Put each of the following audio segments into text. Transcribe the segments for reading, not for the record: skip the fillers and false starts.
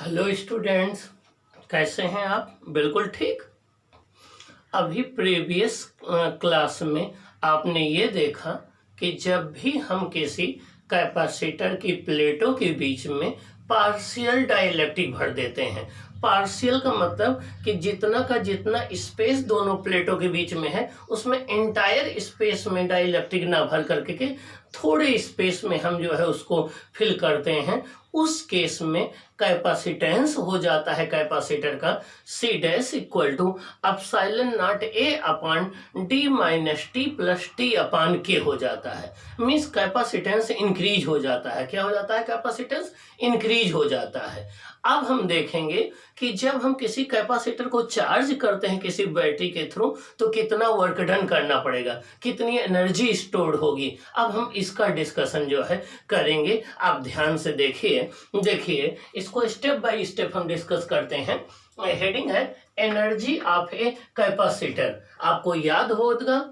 Hello students, कैसे हैं आप? बिल्कुल ठीक। अभी प्रीवियस क्लास में आपने ये देखा कि जब भी हम किसी कैपेसिटर की प्लेटों के बीच में पार्शियल डाइलेक्ट्रिक भर देते हैं। पार्शियल का मतलब कि जितना का जितना स्पेस दोनों प्लेटों के बीच में है उसमें एंटायर स्पेस में डाइलेक्ट्रिक ना भर करके के थोड़े स्पेस में हम जो है उसको फिल करते हैं। उस केस में कैपेसिटेंस हो जाता है कैपेसिटर का C dash equal to epsilon naught A upon D minus T plus T upon के हो जाता है। मीन्स कैपेसिटेंस इंक्रीज हो जाता है। क्या हो जाता है? कैपेसिटेंस इंक्रीज हो जाता है। अब हम देखेंगे कि जब हम किसी कैपेसिटर को चार्ज करते हैं किसी बैटरी के थ्रू तो कितना वर्क डन करना पड़ेगा, कितनी एनर्जी स्टोर्ड होगी। अब हम इसका डिस्कशन जो है करेंगे। आप ध्यान से देखिए इसको स्टेप बाय स्टेप हम डिस्कस करते हैं। हेडिंग है एनर्जी ऑफ ए कैपेसिटर। आपको याद होगा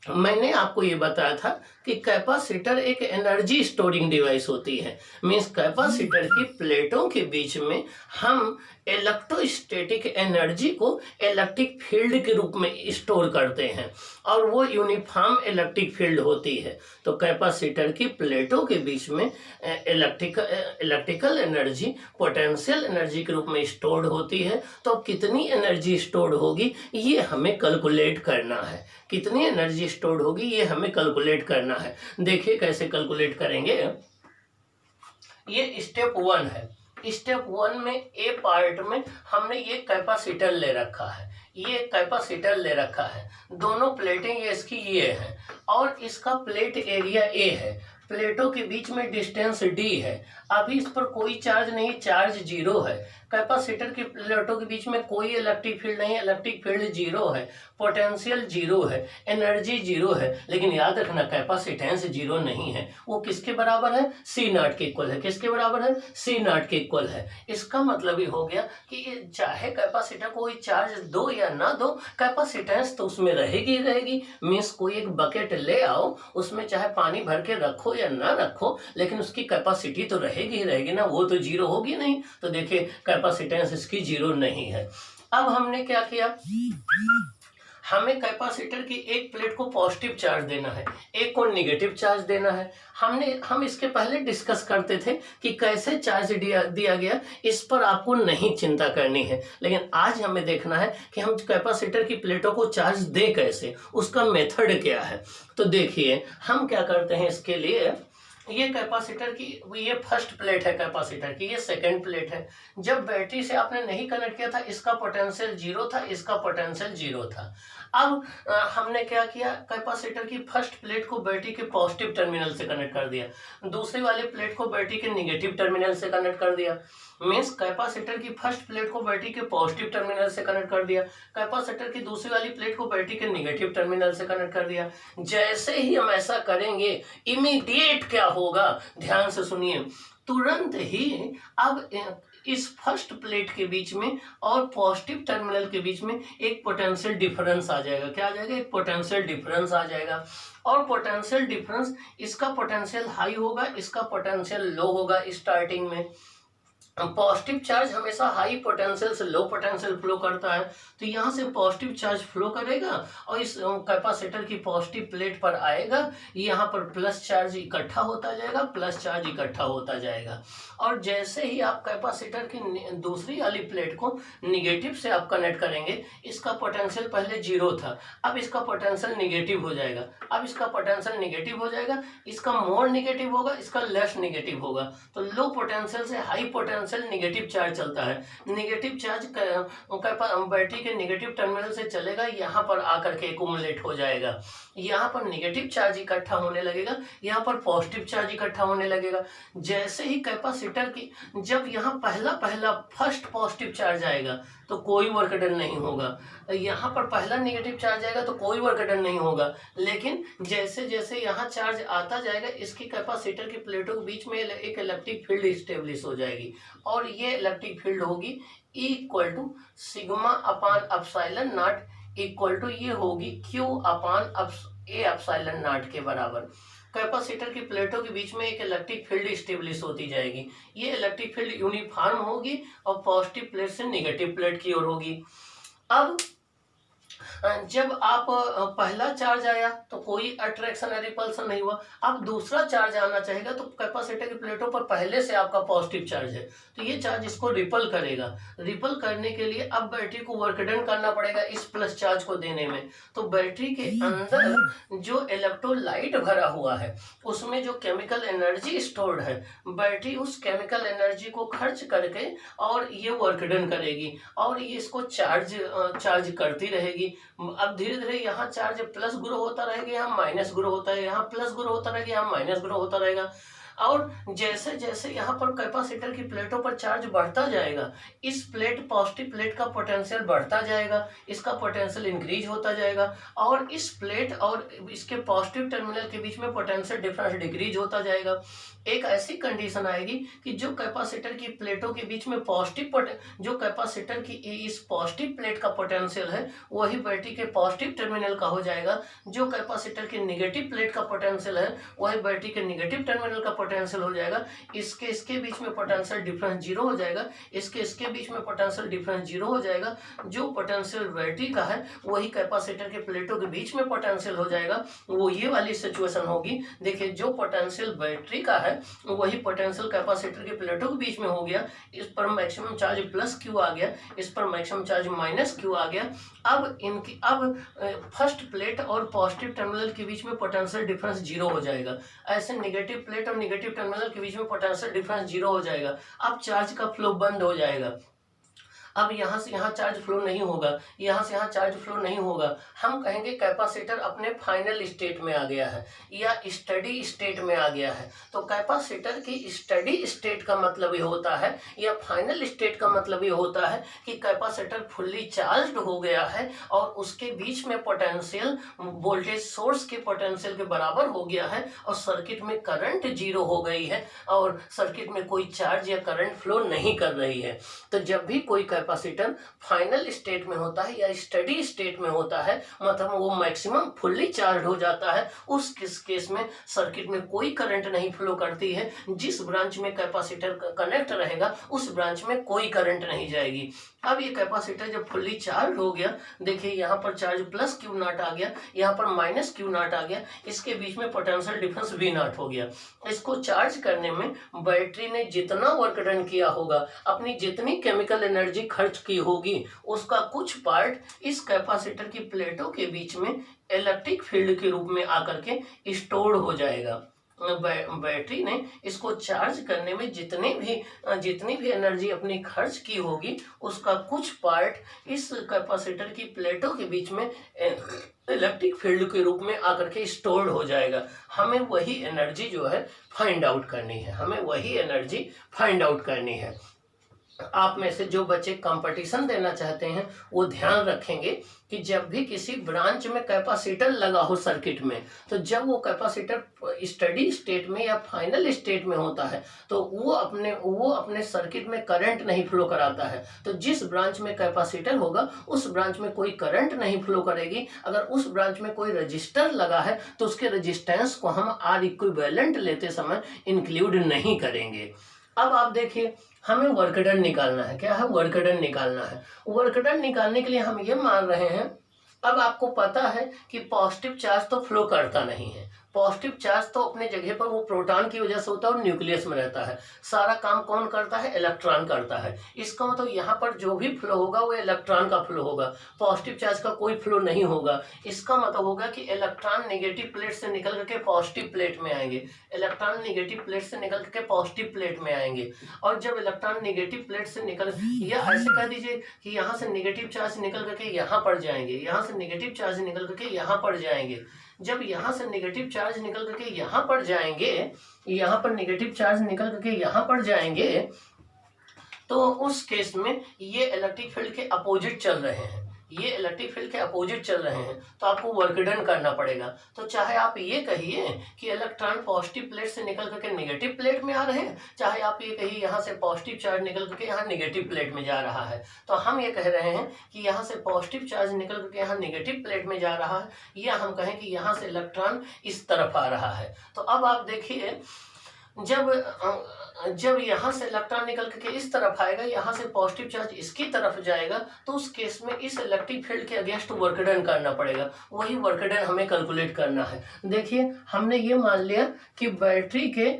मैंने आपको ये बताया था कि कैपेसिटर एक एनर्जी स्टोरिंग डिवाइस होती है। मींस कैपेसिटर की प्लेटों के बीच में हम इलेक्ट्रोस्टैटिक एनर्जी को इलेक्ट्रिक फील्ड के रूप में स्टोर करते हैं और वो यूनिफॉर्म इलेक्ट्रिक फील्ड होती है। तो कैपेसिटर की प्लेटों के बीच में इलेक्ट्रिकल एनर्जी पोटेंशियल एनर्जी के रूप में स्टोर्ड होती है। तो कितनी एनर्जी स्टोर्ड होगी ये हमें कैलकुलेट करना है। कितनी एनर्जी स्टोर्ड होगी ये हमें कैलकुलेट करना है। देखिए कैसे कैलकुलेट करेंगे। ये स्टेप 1 है। स्टेप 1 में ए पार्ट में हमने ये कैपेसिटर ले रखा है। ये कैपेसिटर ले रखा है। दोनों प्लेटें ये इसकी ये है और इसका प्लेट एरिया ए है। प्लेटों के बीच में डिस्टेंस डी है। अभी इस पर कोई चार्ज नहीं, चार्ज जीरो है। कैपेसिटर की प्लेटों के बीच में कोई इलेक्ट्रिक फील्ड नहीं, इलेक्ट्रिक फील्ड जीरो है, पोटेंशियल जीरो है, एनर्जी जीरो है। लेकिन याद रखना कैपेसिटेंस जीरो नहीं है। वो किसके बराबर है? सी नॉट के इक्वल है। किसके बराबर है? सी नॉट के इक्वल है। इसका मतलब ये हो गया कि चाहे कैपेसिटर कोई चार्ज दो या ना दो, कैपेसिटेंस तो उसमें रहेगी ही रहेगी। मीन्स कोई एक बकेट ले आओ, उसमें चाहे पानी भर के रखो या ना रखो, लेकिन उसकी कैपेसिटी तो रहेगी ही रहेगी ना, वो तो जीरो होगी नहीं। तो देखिए कैपेसिटेंस इसकी जीरो नहीं है। अब हमने क्या किया, हमें कैपेसिटर की एक प्लेट को पॉजिटिव चार्ज देना है, एक को नेगेटिव चार्ज देना है। हम इसके पहले डिस्कस करते थे कि कैसे चार्ज दिया गया, इस पर आपको नहीं चिंता करनी है। लेकिन आज हमें देखना है कि हम कैपेसिटर की प्लेटों को चार्ज दें कैसे, उसका मेथड क्या है। तो देखिए हम क्या करते हैं इसके लिए। ये कैपेसिटर की ये फर्स्ट प्लेट है कैपेसिटर की, ये सेकंड प्लेट है। जब बैटरी से आपने नहीं कनेक्ट किया था इसका पोटेंशियल जीरो था, इसका पोटेंशियल जीरो था। अब हमने क्या किया, कैपेसिटर की फर्स्ट प्लेट को बैटरी के पॉजिटिव टर्मिनल से कनेक्ट कर दिया, दूसरी वाली प्लेट को बैटरी के नेगेटिव टर्मिनल से कनेक्ट कर दिया। मीन्स कैपेसिटर की फर्स्ट प्लेट को बैटरी के पॉजिटिव टर्मिनल से कनेक्ट कर दिया, कैपेसिटर की दूसरी वाली प्लेट को बैटरी के नेगेटिव टर्मिनल से कनेक्ट कर दिया। जैसे ही हम ऐसा करेंगे इमीडिएट क्या होगा, ध्यान से सुनिए। तुरंत ही अब इस फर्स्ट प्लेट के बीच में और पॉजिटिव टर्मिनल के बीच में एक पोटेंशियल डिफरेंस आ जाएगा। क्या आ जाएगा? एक पोटेंशियल डिफरेंस आ जाएगा। और पोटेंशियल डिफरेंस, इसका पोटेंशियल हाई होगा, इसका पोटेंशियल लो होगा। स्टार्टिंग में पॉजिटिव चार्ज हमेशा हाई पोटेंशियल से लो पोटेंशियल फ्लो करता है, तो यहाँ से पॉजिटिव चार्ज फ्लो करेगा और इस कैपेसिटर की पॉजिटिव प्लेट पर आएगा। यहाँ पर प्लस चार्ज इकट्ठा होता जाएगा, प्लस चार्ज इकट्ठा होता जाएगा। और जैसे ही आप कैपेसिटर की दूसरी वाली प्लेट को निगेटिव से आप कनेक्ट करेंगे, इसका पोटेंशियल पहले जीरो था, अब इसका पोटेंशियल निगेटिव हो जाएगा। अब इसका पोटेंशियल निगेटिव हो जाएगा, इसका मोर निगेटिव होगा, इसका लेस निगेटिव होगा। तो लो पोटेंशियल से हाई पोटेंशियल नेगेटिव चार्ज चलता है। नेगेटिव चार्ज बैटरी के नेगेटिव टर्मिनल से चलेगा, यहाँ पर आकर के एक्युमुलेट हो जाएगा। यहाँ पर नेगेटिव चार्ज इकट्ठा होने लगेगा, यहाँ पर पॉजिटिव चार्ज इकट्ठा होने लगेगा। जैसे ही कैपेसिटर की जब यहाँ पहला फर्स्ट पॉजिटिव चार्ज आएगा तो कोई वर्क डन नहीं होगा, यहाँ पर पहला नेगेटिव चार्ज आएगा तो कोई वर्क डन नहीं होगा। लेकिन जैसे जैसे यहाँ चार्ज आता जाएगा, इसकी कैपेसिटर की प्लेटों के बीच में एक इलेक्ट्रिक फील्ड स्टेब्लिश हो जाएगी और ये इलेक्ट्रिक फील्ड होगी E equal to sigma upon epsilon not equal to ये होगी Q upon A epsilon not के बराबर। कैपेसिटर की प्लेटों के बीच में एक इलेक्ट्रिक फील्ड स्टेब्लिश होती जाएगी। ये इलेक्ट्रिक फील्ड यूनिफॉर्म होगी और पॉजिटिव प्लेट से नेगेटिव प्लेट की ओर होगी। अब जब आप पहला चार्ज आया तो कोई अट्रैक्शन या रिपल्सन नहीं हुआ। अब दूसरा चार्ज आना चाहेगा तो कैपेसिटर की प्लेटों पर पहले से आपका पॉजिटिव चार्ज है, तो ये चार्ज इसको रिपल करेगा। रिपल करने के लिए अब बैटरी को वर्क डन करना पड़ेगा इस प्लस चार्ज को देने में। तो बैटरी के अंदर जो इलेक्ट्रोलाइट भरा हुआ है उसमें जो केमिकल एनर्जी स्टोर्ड है, बैटरी उस केमिकल एनर्जी को खर्च करके और ये वर्क डन करेगी और ये इसको चार्ज करती रहेगी। अब धीरे धीरे यहाँ चार्ज प्लस ग्रो होता रहेगा, यहाँ माइनस ग्रो होता है, यहाँ प्लस ग्रो होता रहेगा, यहाँ माइनस ग्रो होता रहेगा। और जैसे जैसे यहाँ पर कैपेसिटर की प्लेटों पर चार्ज बढ़ता जाएगा, इस पॉजिटिव प्लेट का पोटेंशियल बढ़ता जाएगा, इसका पोटेंशियल इंक्रीज होता जाएगा और इस प्लेट और इसके पॉजिटिव टर्मिनल के बीच में पोटेंशियल डिफरेंस डिक्रीज होता जाएगा। एक ऐसी कंडीशन आएगी कि जो कैपेसिटर की प्लेटों के बीच में जो कैपेसिटर की इस पॉजिटिव प्लेट का पोटेंशियल है वही बैटरी के पॉजिटिव टर्मिनल का हो जाएगा। जो कैपेसिटर की नेगेटिव प्लेट का पोटेंशियल है वही बैटरी के नेगेटिव टर्मिनल का पोटेंशियल हो जाएगा। इसके बीच में पोटेंशियल डिफरेंस जीरो हो जाएगा, इसके बीच में पोटेंशियल डिफरेंस जीरो हो जाएगा। जो पोटेंशियल बैटरी का है वही कैपेसिटर के प्लेटों के बीच में पोटेंशियल हो जाएगा। वो ये वाली सिचुएशन होगी। देखिए, जो पोटेंशियल बैटरी का है वही पोटेंशियल कैपेसिटर के प्लेटों के बीच में हो गया। इस पर मैक्सिमम चार्ज प्लस क्यू आ गया, इस पर मैक्सिमम चार्ज माइनस क्यू आ गया। अब फर्स्ट प्लेट और पॉजिटिव टर्मिनल के बीच में पोटेंशियल डिफरेंस जीरो हो जाएगा। ऐसे नेगेटिव प्लेट और नेगेटिव टर्मिनल के बीच में पोटेंशियल डिफरेंस जीरो हो जाएगा। अब चार्ज का फ्लो बंद हो जाएगा। अब यहाँ से यहाँ चार्ज फ्लो नहीं होगा, यहाँ से यहाँ चार्ज फ्लो नहीं होगा। हम कहेंगे कैपेसिटर अपने फाइनल स्टेट में आ गया है या स्टडी स्टेट में आ गया है। तो कैपेसिटर की स्टडी स्टेट का मतलब ये होता है या फाइनल स्टेट का मतलब ये होता है कि कैपेसिटर फुल्ली चार्ज्ड हो गया है और उसके बीच में पोटेंशियल वोल्टेज सोर्स के पोटेंशियल के बराबर हो गया है और सर्किट में करंट जीरो हो गई है और सर्किट में कोई चार्ज या करंट फ्लो नहीं कर रही है। तो जब भी कोई कैपेसिटर फाइनल स्टेट में होता है या स्टडी स्टेट में होता है, मतलब वो मैक्सिमम फुल्ली चार्ज हो जाता है, उस केस में सर्किट में कोई करंट नहीं फ्लो करती है। जिस ब्रांच में कैपेसिटर कनेक्ट रहेगा उस ब्रांच में कोई करंट नहीं जाएगी। अब ये कैपेसिटर जब फुल्ली चार्ज हो गया, देखिए यहाँ पर चार्ज प्लस क्यू नॉट आ गया, यहाँ पर माइनस क्यू नॉट आ गया, इसके बीच में पोटेंशियल डिफरेंस वी नॉट हो गया। इसको चार्ज करने में बैटरी ने जितना वर्क डन किया होगा, अपनी जितनी केमिकल एनर्जी खर्च की होगी, उसका कुछ पार्ट इस कैपेसिटर की प्लेटों के बीच में इलेक्ट्रिक फील्ड के रूप में आकर के स्टोर हो जाएगा। बैटरी ने इसको चार्ज करने में जितनी भी एनर्जी अपनी खर्च की होगी, उसका कुछ पार्ट इस कैपेसिटर की प्लेटों के बीच में इलेक्ट्रिक फील्ड के रूप में आकर के स्टोर्ड हो जाएगा। हमें वही एनर्जी जो है फाइंड आउट करनी है, हमें वही एनर्जी फाइंड आउट करनी है। आप में से जो बच्चे कंपटीशन देना चाहते हैं वो ध्यान रखेंगे कि जब भी किसी ब्रांच में कैपेसिटर लगा हो सर्किट में, तो जब वो कैपेसिटर स्टडी स्टेट में या फाइनल स्टेट में होता है तो वो अपने सर्किट में करंट नहीं फ्लो कराता है। तो जिस ब्रांच में कैपेसिटर होगा उस ब्रांच में कोई करंट नहीं फ्लो करेगी। अगर उस ब्रांच में कोई रजिस्टर लगा है तो उसके रजिस्टेंस को हम आर इक्विवेलेंट लेते समय इंक्लूड नहीं करेंगे। अब आप देखिए, हमें वर्क डन निकालना है। क्या है? वर्क डन निकालना है। वर्क डन निकालने के लिए हम ये मान रहे हैं, अब आपको पता है कि पॉजिटिव चार्ज तो फ्लो करता नहीं है। पॉजिटिव चार्ज तो अपने जगह पर वो प्रोटॉन की वजह से होता है और न्यूक्लियस में रहता है। सारा काम कौन करता है? इलेक्ट्रॉन करता है। इसका मतलब यहाँ पर जो भी फ्लो होगा वो इलेक्ट्रॉन का फ्लो होगा, पॉजिटिव चार्ज का कोई फ्लो नहीं होगा। इसका मतलब होगा कि इलेक्ट्रॉन नेगेटिव प्लेट से निकल करके पॉजिटिव प्लेट में आएंगे, इलेक्ट्रॉन नेगेटिव प्लेट से निकल करके पॉजिटिव प्लेट में आएंगे। और जब इलेक्ट्रॉन नेगेटिव प्लेट से निकल, या ऐसे कह दीजिए कि यहाँ से नेगेटिव चार्ज निकल करके यहाँ पर जाएंगे, यहाँ से नेगेटिव चार्ज निकल करके यहाँ पर जाएंगे। जब यहाँ से नेगेटिव चार्ज निकल करके यहाँ पर जाएंगे, यहाँ पर नेगेटिव चार्ज निकल करके यहाँ पर जाएंगे, तो उस केस में ये इलेक्ट्रिक फील्ड के अपोजिट चल रहे हैं। ये इलेक्ट्रिक फील्ड के अपोजिट चल रहे हैं, तो आपको वर्क डन करना पड़ेगा। तो चाहे आप ये कहिए कि इलेक्ट्रॉन पॉजिटिव प्लेट से निकल करके नेगेटिव प्लेट में आ रहे हैं, चाहे आप ये कहिए यहाँ से पॉजिटिव चार्ज निकल करके यहाँ नेगेटिव प्लेट में जा रहा है, तो हम ये कह रहे हैं कि यहाँ से पॉजिटिव चार्ज निकल करके यहाँ नेगेटिव प्लेट में जा रहा है, या हम कहें कि यहाँ से इलेक्ट्रॉन इस तरफ आ रहा है। तो अब आप देखिए, जब यहाँ से इलेक्ट्रॉन निकल के इस तरफ आएगा, यहाँ से पॉजिटिव चार्ज इसकी तरफ जाएगा, तो उस केस में इस इलेक्ट्रिक फील्ड के अगेंस्ट वर्क डन करना पड़ेगा। वही वर्क डन हमें कैलकुलेट करना है। देखिए, हमने ये मान लिया कि बैटरी के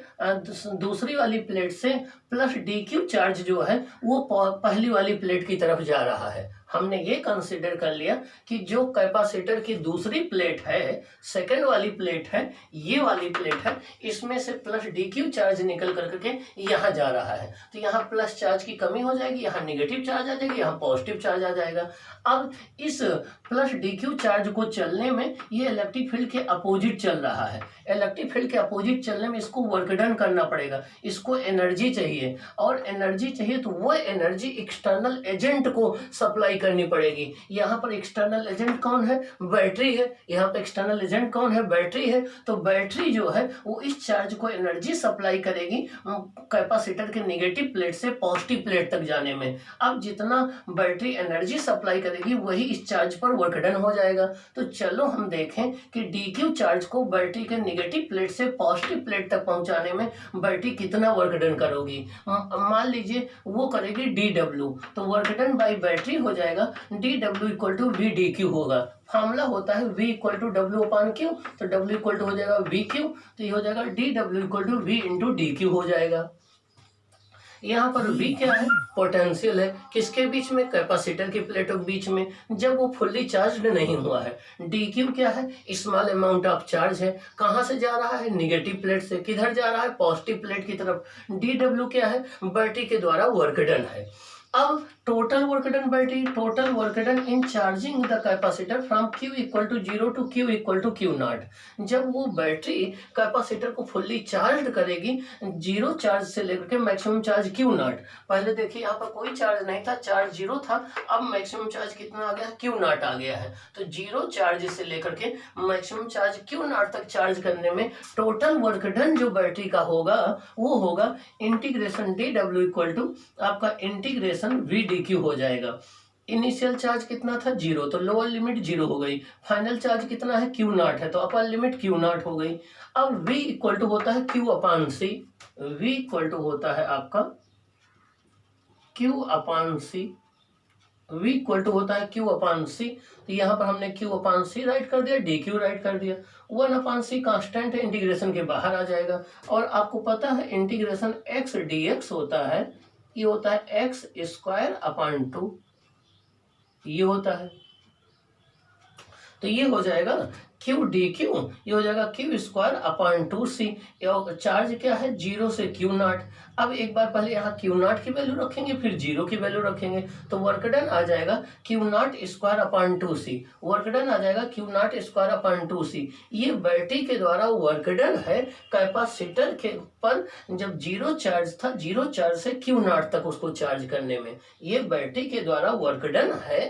दूसरी वाली प्लेट से प्लस DQ चार्ज जो है वो पहली वाली प्लेट की तरफ जा रहा है। हमने ये कंसीडर कर लिया कि जो कैपेसिटर की दूसरी प्लेट है, सेकंड वाली प्लेट है, ये वाली प्लेट है, इसमें से प्लस DQ चार्ज निकल करके यहाँ जा रहा है। तो यहाँ प्लस चार्ज की कमी हो जाएगी, यहाँ नेगेटिव चार्ज आ जाएगी, यहाँ पॉजिटिव चार्ज आ जाएगा। अब इस प्लस DQ चार्ज को चलने में ये इलेक्ट्रिक फील्ड के अपोजिट चल रहा है। इलेक्ट्रिक फील्ड के अपोजिट चलने में इसको वर्क डन करना पड़ेगा, इसको एनर्जी चाहिए, और एनर्जी चाहिए तो वो एनर्जी एक्सटर्नल एजेंट को सप्लाई करनी पड़ेगी। यहाँ पर एक्सटर्नल एजेंट कौन है? बैटरी है। यहाँ पर एक्सटर्नल एजेंट कौन है? बैटरी है। तो बैटरी जो है वो इस चार्ज को एनर्जी सप्लाई करेगी कैपेसिटर के नेगेटिव प्लेट से पॉजिटिव प्लेट तक जाने में। अब जितना बैटरी एनर्जी सप्लाई करेगी वही इस चार्ज पर वर्क डन हो जाएगा। तो चलो हम देखें कि DQ चार्ज को बैटरी के नेगेटिव प्लेट से पॉजिटिव प्लेट तक पहुंचाने में बैटरी कितना वर्क डन करोगी। मान लीजिए वो करेगी DW, तो वर्क डन बाई बैटरी हो जाएगा DW इक्वल टू VDQ होगा। फार्मूला होता है V equal to W upon Q, तो W इक्वल टू हो जाएगा VQ, तो ये हो जाएगा DW equal to V into DQ हो जाएगा। यहाँ पर V क्या है? पोटेंशियल है। किसके बीच में? कैपेसिटर की प्लेटों के बीच में, जब वो फुल्ली चार्ज नहीं हुआ है। DQ क्या है? स्मॉल अमाउंट ऑफ चार्ज है। कहाँ से जा रहा है? नेगेटिव प्लेट से। किधर जा रहा है? पॉजिटिव प्लेट की तरफ। DW क्या है? बैटरी के द्वारा वर्क डन है। अब total work done battery, total work done in charging the capacitor from Q equal to 0 to Q equal to Q0। जब वो बैटरी कैपेसिटर को फुल्ली चार्ज करेगी 0 चार्ज से लेकर के मैक्सिमम चार्ज Q0। पहले देखिए यहाँ पर कोई चार्ज नहीं था, चार्ज 0 था, अब मैक्सिमम चार्ज कितना आ गया? Q0 आ गया है। तो 0 चार्ज से लेकर के मैक्सिमम चार्ज Q0 तक चार्ज करने में टोटल वर्क डन जो बैटरी का होगा वो होगा इंटीग्रेशन DW इक्वल टू आपका इंटीग्रेशन VDQ हो जाएगा। इनिशियल चार्ज कितना था? 0, तो लोअर लिमिट 0 हो गई। फाइनल चार्ज कितना है? Q0 है, तो अपर लिमिट Q0 हो गई। अब V इक्वल टू होता है Q upon C। V equal to होता है आपका Q upon C। V equal to होता है Q अपान C। तो यहाँ पर हमने Q अपान C राइट कर दिया, DQ राइट कर दिया। 1 अपान C कांस्टेंट है, इंटीग्रेशन के बाहर आ जाएगा। और आपको पता है इंटीग्रेशन x dx होता है, ये होता है x स्क्वायर अपान 2, ये होता है। तो ये हो जाएगा Q DQ, ये हो जाएगा Q square upon 2C। Charge क्या है? 0 से Q0। अब एक बार पहले यहाँ Q0 की वैल्यू रखेंगे, फिर 0 की वैल्यू रखेंगे, तो वर्क डन आ जाएगा Q0 square upon 2C। Work done आ जाएगा Q0 स्क्वायर अपान 2C। ये बैटरी के द्वारा वर्क डन है कैपेसिटर के पर जब 0 चार्ज था, 0 चार्ज से Q0 तक उसको चार्ज करने में। ये बैटरी के द्वारा वर्क डन है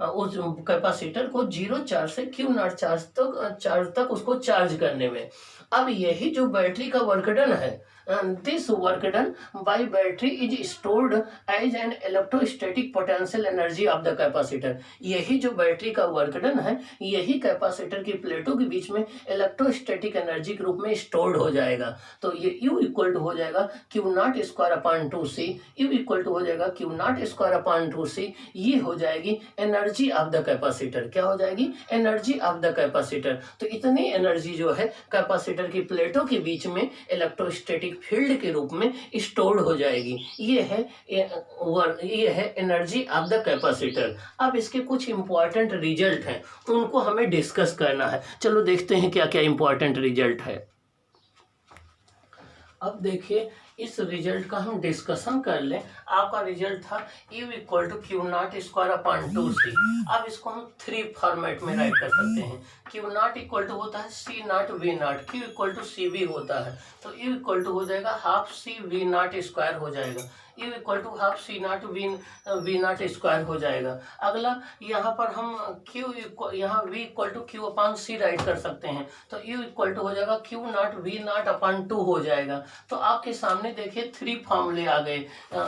उस कैपेसिटर को 0 चार्ज से Q0 चार्ज तक उसको चार्ज करने में। अब यही जो बैटरी का वर्क डन है, this work done by battery is stored as an electrostatic potential energy of the capacitor. यही जो बैटरी का वर्क डन है, यही कैपेसिटर की प्लेटों के बीच में इलेक्ट्रोस्टैटिक एनर्जी के रूप में स्टोर्ड हो जाएगा। तो ये U इक्वल टू हो जाएगा Q0 square upon 2C। U equal to हो जाएगा Q0 स्क्वायर अपान 2C। ये हो जाएगी एनर्जी ऑफ द कैपेसिटर। क्या हो जाएगी? Energy of the capacitor. तो इतनी एनर्जी जो है कैपेसिटर की प्लेटों के बीच में इलेक्ट्रोस्टैटिक फील्ड के रूप में स्टोर्ड हो जाएगी। ये है एनर्जी ऑफ द कैपेसिटर। अब इसके कुछ इंपॉर्टेंट रिजल्ट हैं, उनको हमें डिस्कस करना है। चलो देखते हैं क्या क्या इंपॉर्टेंट रिजल्ट है। अब देखिए, इस रिजल्ट का हम डिस्कशन कर लें। आपका रिजल्ट था U equal to Q0 square upon 2C। अब इसको हम 3 फॉर्मेट में राइट कर सकते हैं। Q0 इक्वल टू होता है C0 V0, Q equal to CB होता है, तो U इक्वल टू हो जाएगा हाफ C V0 स्क्वायर हो जाएगा। U equal to half C not V not square हो जाएगा। अगला यहाँ पर हम यहाँ V equal to Q upon C write कर सकते हैं, तो यू इक्वल टू हो जाएगा Q not V not upon 2 हो जाएगा। तो आपके सामने देखिए 3 फार्मूले आ गए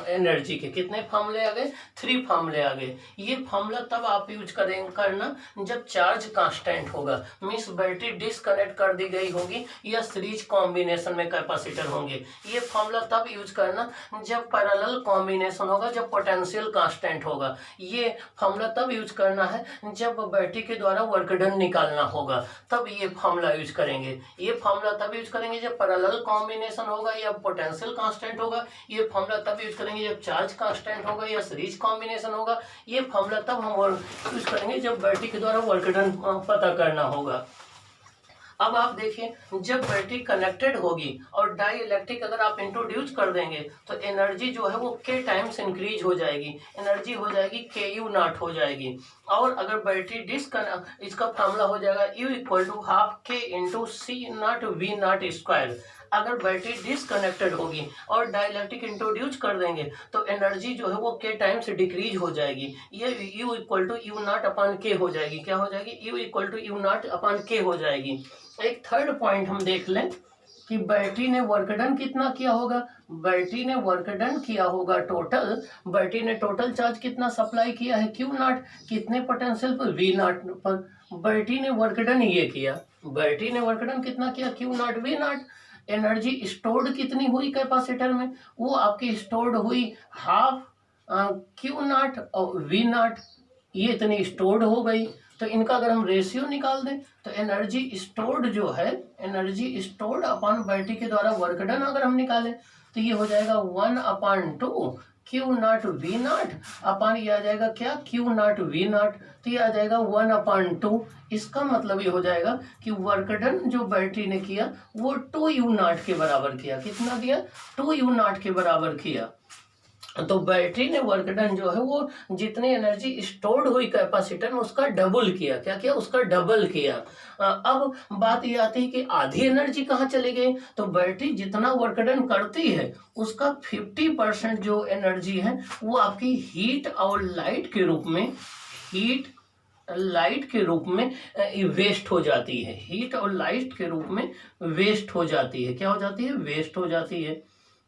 एनर्जी के। कितने फार्मूले आ गए? 3 फार्मूले आ गए। ये फार्मूला तब आप यूज करना जब चार्ज कांस्टेंट होगा, मींस बैटरी डिस्कनेक्ट कर दी गई होगी या सीरीज कॉम्बिनेशन में कैपेसिटर होंगे। ये फार्मूला तब यूज करना जब पैरेलल कॉम्बिनेशन होगा, जब पोटेंशियल कांस्टेंट होगा। ये फार्मूला तब यूज करना है जब बैटरी के द्वारा वर्क डन निकालना होगा, तब ये फार्मूला यूज करेंगे। ये फार्मूला तब यूज करेंगे जब पैरेलल कॉम्बिनेशन होगा या पोटेंशियल कांस्टेंट होगा। ये फार्मूला तब यूज करेंगे जब चार्ज कांस्टेंट होगा या सीरीज कॉम्बिनेशन होगा। ये फार्मूला तब हम यूज करेंगे जब बैटरी के द्वारा वर्क डन पता करना होगा। अब आप देखिए, जब बैटरी कनेक्टेड होगी और डाई इलेक्ट्रिक अगर आप इंट्रोड्यूस कर देंगे तो एनर्जी जो है वो के टाइम्स इंक्रीज हो जाएगी। एनर्जी हो जाएगी के यू नॉट हो जाएगी। और अगर बैटरी डिस्कनेक्ट, इसका फार्मूला हो जाएगा यू इक्वल टू हाफ के into C not V not square. अगर बैटरी डिसकनेक्टेड होगी और डाइलेक्ट्रिक इंट्रोड्यूस कर देंगे तो एनर्जी जो है वो के टाइम से डिक्रीज हो जाएगी। ये U equal to U not upon K हो जाएगी। क्या हो जाएगी? U equal to U not upon K हो जाएगी। एक थर्ड पॉइंट हम देख लें कि बैटरी ने वर्क डन कितना किया होगा। बैटरी ने वर्क डन किया होगा टोटल, बैटरी ने टोटल चार्ज कितना सप्लाई किया है? Q not. कितने पोटेंशियल पर? वी नॉट पर। बैटरी ने वर्क डन ये किया, बैटरी ने वर्क डन कितना किया? Q not V not. Energy stored कितनी हुई कैपेसिटर में? वो आपकी स्टोर्ड हुई हाफ क्यू नॉट और वी नॉट, ये इतनी स्टोर्ड हो गई। तो इनका अगर हम रेशियो निकाल दें तो एनर्जी स्टोर्ड जो है, एनर्जी स्टोर्ड अपॉन बैटरी के द्वारा वर्क डन अगर हम निकालें तो ये हो जाएगा 1/2 Q not V not upon ये आ जाएगा क्या? Q not V not. तो ये आ जाएगा 1/2। इसका मतलब ये हो जाएगा कि वर्क डन जो बैटरी ने किया वो 2 यू नॉट के बराबर किया। कितना दिया? 2 यू नॉट के बराबर किया। तो बैटरी ने वर्क डन जो है वो जितनी एनर्जी स्टोर्ड हुई कैपेसिटर में उसका डबल किया। क्या किया? उसका डबल किया। अब बात ये आती है कि आधी एनर्जी कहाँ चली गई? तो बैटरी जितना वर्क डन करती है उसका 50% जो एनर्जी है वो आपकी हीट और लाइट के रूप में, हीट लाइट के रूप में वेस्ट हो जाती है। हीट और लाइट के रूप में वेस्ट हो जाती है। क्या हो जाती है? वेस्ट हो जाती है,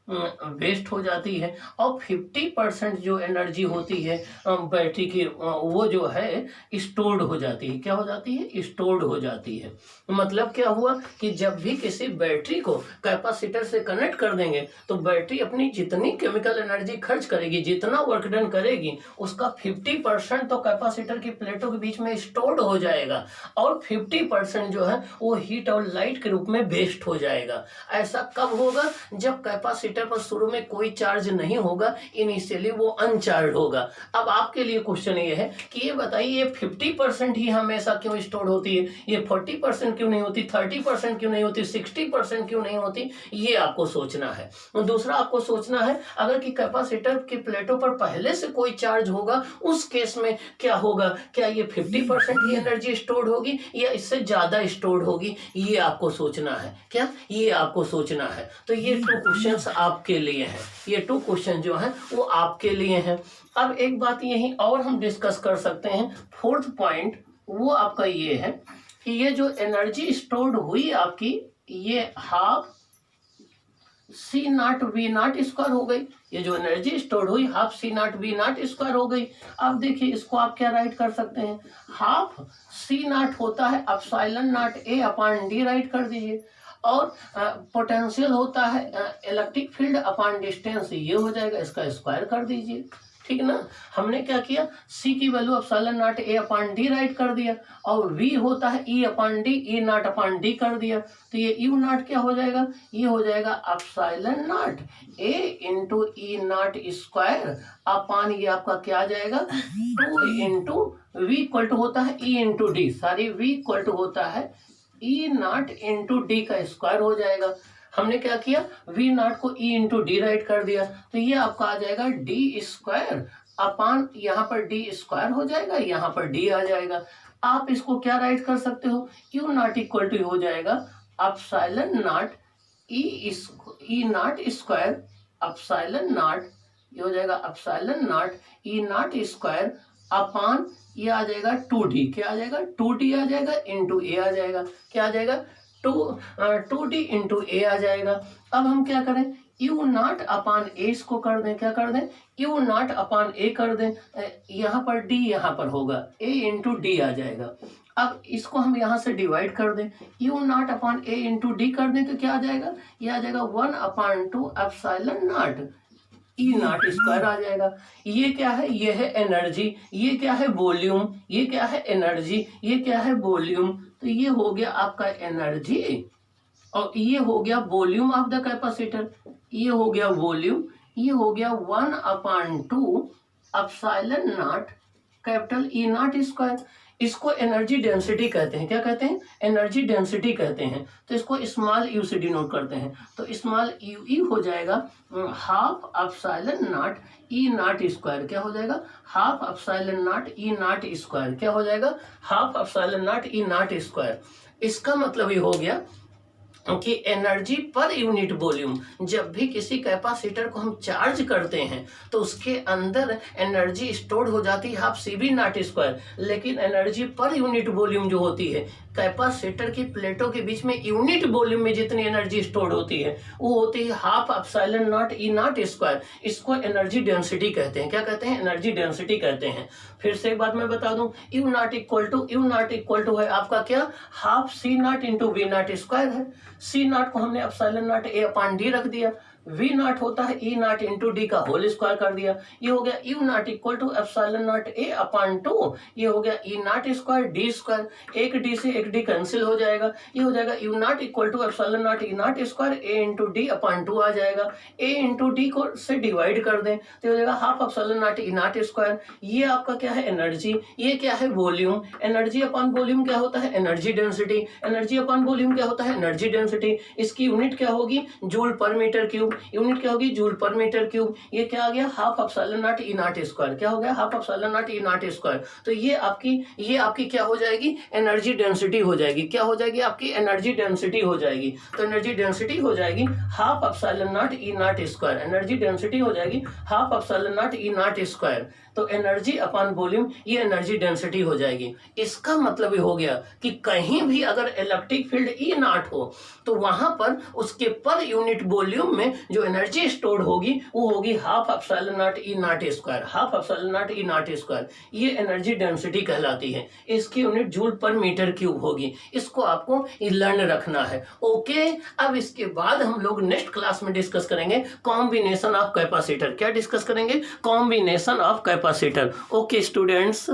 वेस्ट हो जाती है। और 50% जो एनर्जी होती है बैटरी की वो जो है स्टोर्ड हो जाती है। क्या हो जाती है? स्टोर्ड हो जाती है। मतलब क्या हुआ कि जब भी किसी बैटरी को कैपेसिटर से कनेक्ट कर देंगे तो बैटरी अपनी जितनी केमिकल एनर्जी खर्च करेगी, जितना वर्क डन करेगी, उसका 50% तो कैपेसिटर की प्लेटों के बीच में स्टोर्ड हो जाएगा और 50% जो है वो हीट और लाइट के रूप में वेस्ट हो जाएगा। ऐसा कब होगा? जब कैपेसिटर पर शुरू में कोई चार्ज नहीं होगा, इनिशियली वो अनचार्ज होगा। अब आपके लिए क्वेश्चन ये है कि ये बताइए ये 50% ही हमेशा क्यों स्टोर होती है? ये 40% क्यों नहीं होती? 30% क्यों नहीं होती? 60% क्यों नहीं होती? ये आपको सोचना है। दूसरा आपको सोचना है अगर कि कैपेसिटर की प्लेटों पर पहले से कोई चार्ज होगा उस केस में क्या होगा? क्या ये 50% ही एनर्जी स्टोर होगी या इससे ज्यादा स्टोर होगी? ये आपको सोचना है। क्या? ये आपको सोचना है। तो ये 2 क्वेश्चंस आपके लिए हैं। ये 2 क्वेश्चन जो हैं वो आपके लिए हैं। अब एक बात यही और हम डिस्कस कर सकते हैं। 4th पॉइंट वो आपका ये है कि ये जो एनर्जी स्टोर्ड हुई आपकी, ये half C not V not square हो गई। ये जो एनर्जी स्टोर्ड हुई half C not V not square हो गई। अब देखिए इसको आप क्या राइट कर सकते हैं? हाफ सी नॉट होता है एप्सिलॉन नॉट ए अपॉन डी राइट कर दीजिए, और पोटेंशियल होता है इलेक्ट्रिक फील्ड अपॉन डिस्टेंस, ये हो जाएगा। इसका स्क्वायर कर दीजिए, ठीक ना। हमने क्या किया? सी की वैल्यू एप्सिलॉन नॉट ए अपॉन डी राइट कर दिया और वी होता है ई upon D, E not upon D कर दिया। तो ये यू नॉट क्या हो जाएगा? ये हो जाएगा epsilon naught A into E not square upon ये आपका क्या आ जाएगा? 2 इंटू वी इक्वल टू होता है E into D, sorry V equal to होता है ई नॉट इंटू डी का स्क्वायर हो जाएगा। हमने क्या किया? वी नॉट को ई इंटू डी राइट कर दिया, तो ये आपका आ जाएगा डी स्क्वायर अपॉन यहाँ पर डी स्क्वायर हो जाएगा, यहाँ पर डी आ जाएगा। आप इसको क्या राइट कर सकते हो? यू नॉट इक्वल टू हो जाएगा epsilon not E not square epsilon not ये हो जाएगा epsilon not E not square upon ये आ जाएगा 2d, क्या आ जाएगा 2d आ जाएगा इंटू ए आ जाएगा, क्या आ जाएगा 2d इंटू ए आ जाएगा। अब हम क्या करें, यू नॉट अपान ए इसको कर दें, क्या कर दें यू नॉट अपान ए कर दें, यहाँ पर d यहाँ पर होगा a इंटू डी आ जाएगा। अब इसको हम यहाँ से डिवाइड कर दें, you not upon A into D कर दें तो क्या आ जाएगा, ये आ जाएगा 1/2 epsilon not E not square आ जाएगा। ये क्या है, ये है एनर्जी, ये क्या है वॉल्यूम, ये क्या है एनर्जी, ये क्या है वॉल्यूम। तो ये हो गया आपका एनर्जी और ये हो गया वॉल्यूम ऑफ द कैपेसिटर, ये हो गया वॉल्यूम, ये हो गया 1/2 epsilon not capital E not square. इसको एनर्जी डेंसिटी कहते हैं, क्या कहते हैं एनर्जी डेंसिटी कहते हैं। तो इसको स्मॉल यू से डिनोट करते हैं, तो स्मॉल यू ई हो जाएगा half epsilon not E not square, क्या हो जाएगा half epsilon not E not square, क्या हो जाएगा half epsilon not E not square. इसका मतलब ये हो गया कि एनर्जी पर यूनिट वॉल्यूम, जब भी किसी कैपेसिटर को हम चार्ज करते हैं तो उसके अंदर एनर्जी स्टोर हो जाती है half C V not square, लेकिन एनर्जी पर यूनिट वॉल्यूम जो होती है कैपेसिटर की प्लेटों के बीच में यूनिट वॉल्यूम में जितनी एनर्जी स्टोर होती है वो होती है half epsilon not E not square. इसको एनर्जी डेंसिटी कहते हैं, क्या कहते हैं एनर्जी डेंसिटी कहते हैं। फिर से एक बात मैं बता दूं, यू नॉट इक्वल टू है आपका क्या half C naught into V not square है। सी नॉट को हमने epsilon naught A upon D रख दिया, वी नॉट होता है ई नॉट इंटू डी का होल स्क्वायर कर दिया, ये हो गया U naught equal to epsilon naught A upon 2, ये हो गया E not square D square, एक डी से एक डी कैंसिल हो जाएगा, ये हो जाएगा U naught equal to epsilon not E not square A into D upon 2 आ जाएगा। ए इंटू डी को से डिवाइड कर दें तो हो जाएगा half epsilon not E not square. ये आपका क्या है एनर्जी, ये क्या है वॉल्यूम। एनर्जी अपॉन वॉल्यूम क्या होता है energy density, energy upon volume क्या होता है एनर्जी डेंसिटी। इसकी यूनिट क्या होगी joule per metre cube, unit क्या होगी जूल पर मीटर क्यूब। ये क्या आ गया half epsilon not E not square, क्या हो गया half epsilon not E not square. तो ये आपकी क्या हो जाएगी एनर्जी डेंसिटी हो जाएगी, क्या हो जाएगी आपकी एनर्जी डेंसिटी हो जाएगी। तो एनर्जी डेंसिटी हो जाएगी half epsilon not E not square, energy density हो जाएगी half epsilon not E not square. तो एनर्जी अपॉन वॉल्यूम ये एनर्जी डेंसिटी हो जाएगी। इसका मतलब ये हो गया कि कहीं भी अगर इलेक्ट्रिक फील्ड ई नॉट हो तो वहां पर उसके पर यूनिट वॉल्यूम में जो एनर्जी स्टोर्ड होगी वो होगी half epsilon not E not square, half epsilon not E not square. ये एनर्जी डेंसिटी कहलाती है, इसकी unit joule per metre cube होगी। इसको आपको लर्न रखना है। ओके, अब इसके बाद हम लोग नेक्स्ट क्लास में डिस्कस करेंगे कॉम्बिनेशन ऑफ कैपेसिटर। क्या डिस्कस करेंगे combination of capacitor. Okay students.